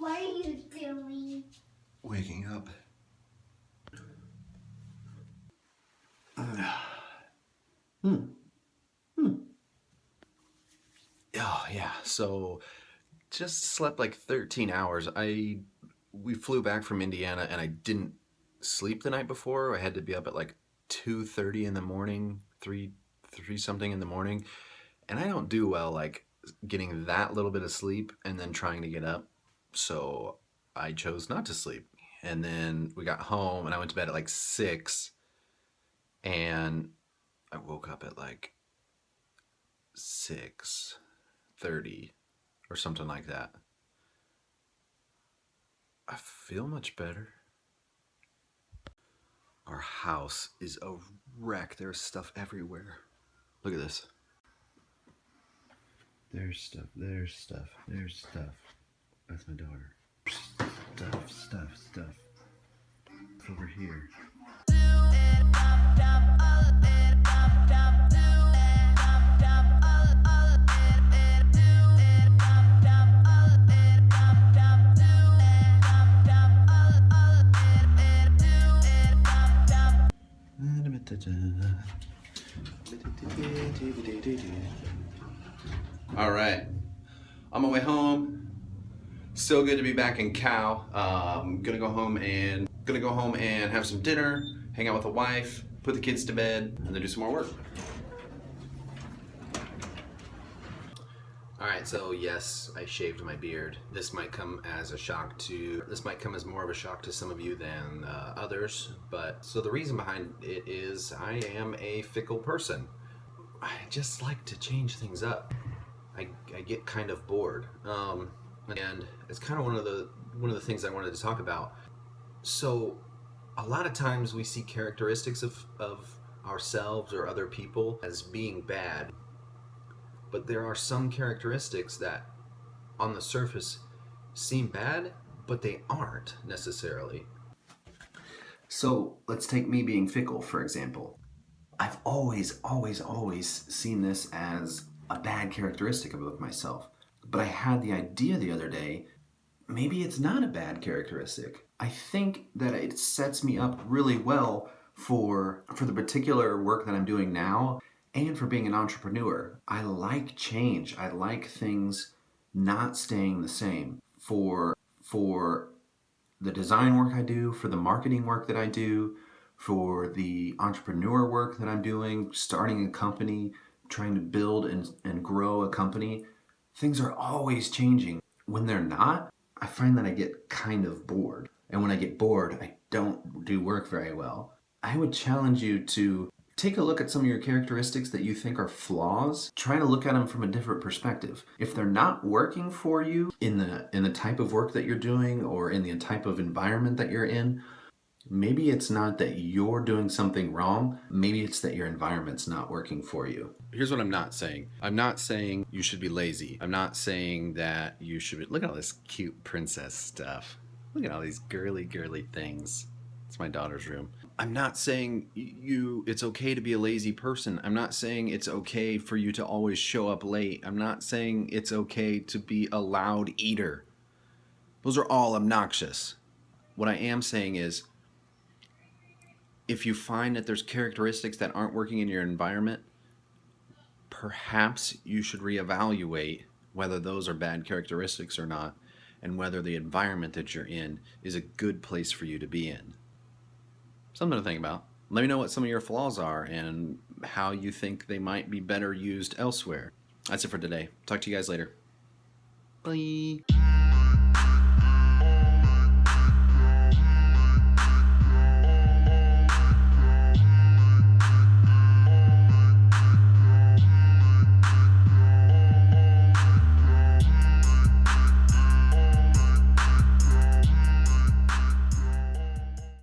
What are you doing? Waking up. Oh yeah, so just slept like 13 hours. We flew back from Indiana and I didn't sleep the night before. I had to be up at like 2:30 in the morning, 3 something in the morning. And I don't do well like getting that little bit of sleep and then trying to get up. So I chose not to sleep. And then we got home and I went to bed at like 6 and I woke up at like 6:30 or something like that. I feel much better. Our house is a wreck. There's stuff everywhere. Look at this. There's stuff, there's stuff, there's stuff. That's my daughter. Stuff. It's over here. All right, on my way home. So good to be back in Cal. Gonna go home and have some dinner, hang out with the wife, put the kids to bed, and then do some more work. All right, so yes, I shaved my beard. This might come as more of a shock to some of you than others. But so the reason behind it is I am a fickle person. I just like to change things up. I get kind of bored, and it's kind of one of the things I wanted to talk about. So, a lot of times we see characteristics of ourselves or other people as being bad, but there are some characteristics that, on the surface, seem bad, but they aren't necessarily. So let's take me being fickle, for example. I've always seen this as a bad characteristic of myself. But I had the idea the other day, maybe it's not a bad characteristic. I think that it sets me up really well for the particular work that I'm doing now and for being an entrepreneur. I like change. I like things not staying the same. For the design work I do, for the marketing work that I do, for the entrepreneur work that I'm doing, starting a company, trying to build and grow a company, things are always changing. When they're not, I find that I get kind of bored. And when I get bored, I don't do work very well. I would challenge you to take a look at some of your characteristics that you think are flaws. Try to look at them from a different perspective. If they're not working for you in the type of work that you're doing or in the type of environment that you're in, maybe it's not that you're doing something wrong. Maybe it's that your environment's not working for you. Here's what I'm not saying. I'm not saying you should be lazy. I'm not saying that you should be... Look at all this cute princess stuff. Look at all these girly things. It's my daughter's room. I'm not saying it's okay to be a lazy person. I'm not saying it's okay for you to always show up late. I'm not saying it's okay to be a loud eater. Those are all obnoxious. What I am saying is, if you find that there's characteristics that aren't working in your environment, perhaps you should reevaluate whether those are bad characteristics or not, and whether the environment that you're in is a good place for you to be in. Something to think about. Let me know what some of your flaws are and how you think they might be better used elsewhere. That's it for today. Talk to you guys later. Bye.